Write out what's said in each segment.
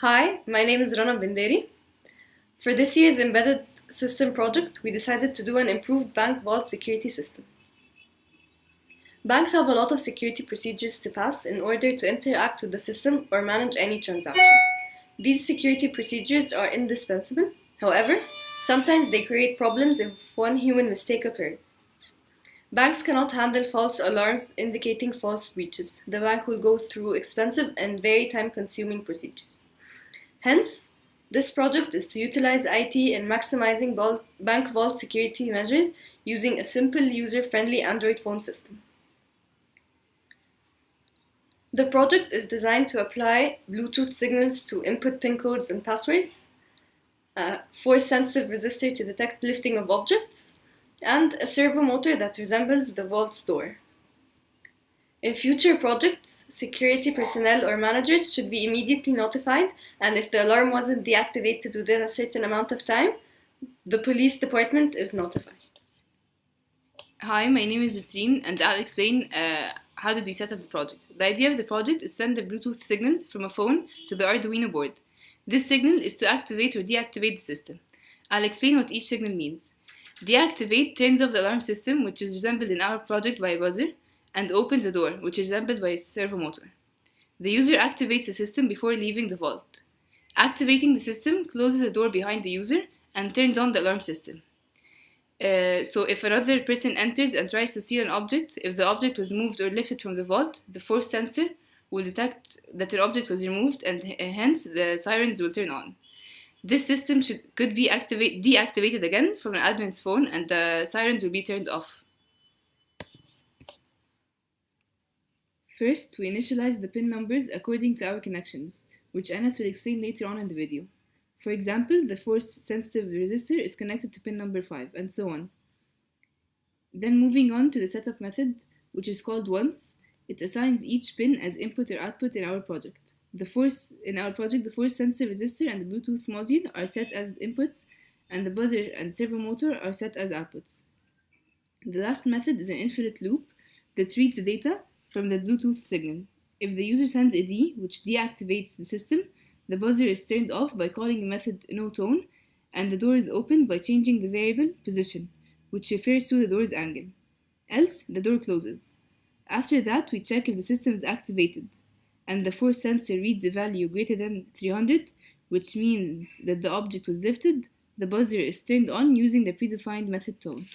Hi, my name is Rana El-Bendary. For this year's embedded system project, we decided to do an improved bank vault security system. Banks have a lot of security procedures to pass in order to interact with the system or manage any transaction. These security procedures are indispensable. However, sometimes they create problems if one human mistake occurs. Banks cannot handle false alarms indicating false breaches. The bank will go through expensive and very time-consuming procedures. Hence, this project is to utilize IT in maximizing bank vault security measures using a simple user-friendly Android phone system. The project is designed to apply Bluetooth signals to input PIN codes and passwords, a force-sensitive resistor to detect lifting of objects, and a servo motor that resembles the vault's door. In future projects, security personnel or managers should be immediately notified, and if the alarm wasn't deactivated within a certain amount of time, the police department is notified. Hi, my name is Nesreen, and I'll explain how did we set up the project. The idea of the project is to send a Bluetooth signal from a phone to the Arduino board. This signal is to activate or deactivate the system. I'll explain what each signal means. Deactivate turns off the alarm system, which is resembled in our project by a buzzer, and opens a door, which is resembled by a servo motor. The user activates the system before leaving the vault. Activating the system closes the door behind the user and turns on the alarm system. So if another person enters and tries to steal an object, if the object was moved or lifted from the vault, the force sensor will detect that the object was removed, and hence the sirens will turn on. This system could be deactivated again from an admin's phone, and the sirens will be turned off. First, we initialize the pin numbers according to our connections, which Anas will explain later on in the video. For example, the force-sensitive resistor is connected to pin number 5, and so on. Then moving on to the setup method, which is called once, it assigns each pin as input or output in our project. The force-sensitive resistor and the Bluetooth module are set as inputs, and the buzzer and servo motor are set as outputs. The last method is an infinite loop that reads the data from the Bluetooth signal. If the user sends a D, which deactivates the system, the buzzer is turned off by calling a method noTone, and the door is opened by changing the variable position, which refers to the door's angle. Else, the door closes. After that, we check if the system is activated, and the force sensor reads a value greater than 300, which means that the object was lifted. The buzzer is turned on using the predefined method tone.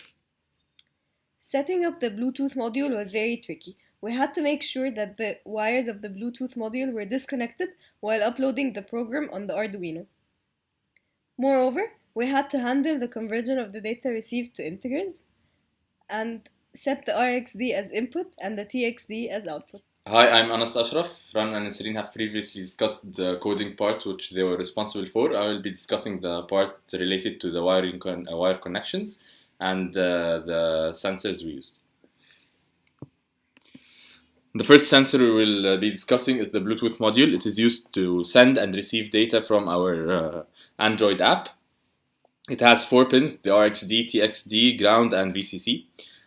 Setting up the Bluetooth module was very tricky. We had to make sure that the wires of the Bluetooth module were disconnected while uploading the program on the Arduino. Moreover, we had to handle the conversion of the data received to integers and set the RxD as input and the TXD as output. Hi, I'm Ashraf. Rana and Nesreen have previously discussed the coding part, which they were responsible for. I will be discussing the part related to the wire connections and the sensors we used. The first sensor we will be discussing is the Bluetooth module. It is used to send and receive data from our Android app. It has 4 pins, the RxD, TXD, ground, and VCC.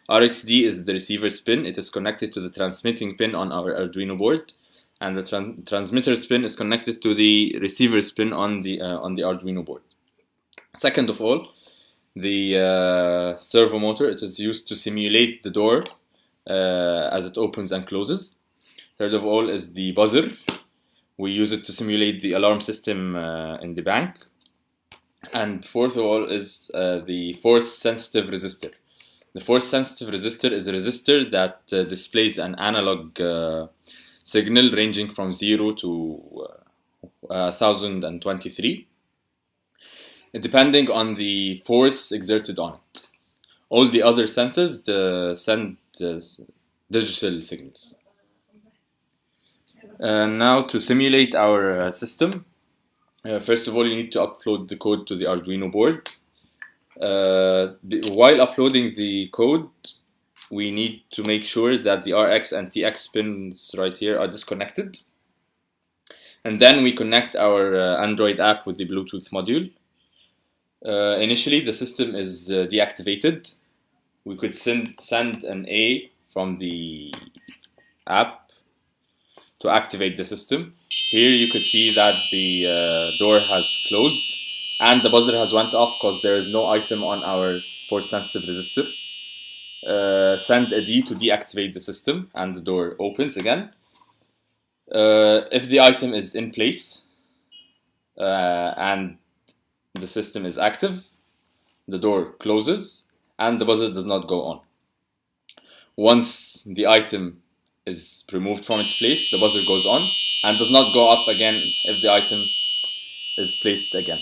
RxD is the receiver's pin. It is connected to the transmitting pin on our Arduino board, and the transmitter's pin is connected to the receiver's pin on the Arduino board. Second of all, the servo motor. It is used to simulate the door as it opens and closes. Third of all is the buzzer. We use it to simulate the alarm system in the bank. And fourth of all is the force-sensitive resistor. The force-sensitive resistor is a resistor that displays an analog signal ranging from 0 to 1023, depending on the force exerted on it. All the other sensors send digital signals. Now to simulate our system, first of all you need to upload the code to the Arduino board. While uploading the code, we need to make sure that the RX and TX pins right here are disconnected. And then we connect our Android app with the Bluetooth module. Initially the system is deactivated. We could send an A from the app to activate the system. Here you could see that the door has closed and the buzzer has went off because there is no item on our force sensitive resistor. Send a D to deactivate the system and the door opens again. If the item is in place and the system is active, the door closes and the buzzer does not go on. Once the item is removed from its place, the buzzer goes on and does not go off again if the item is placed again.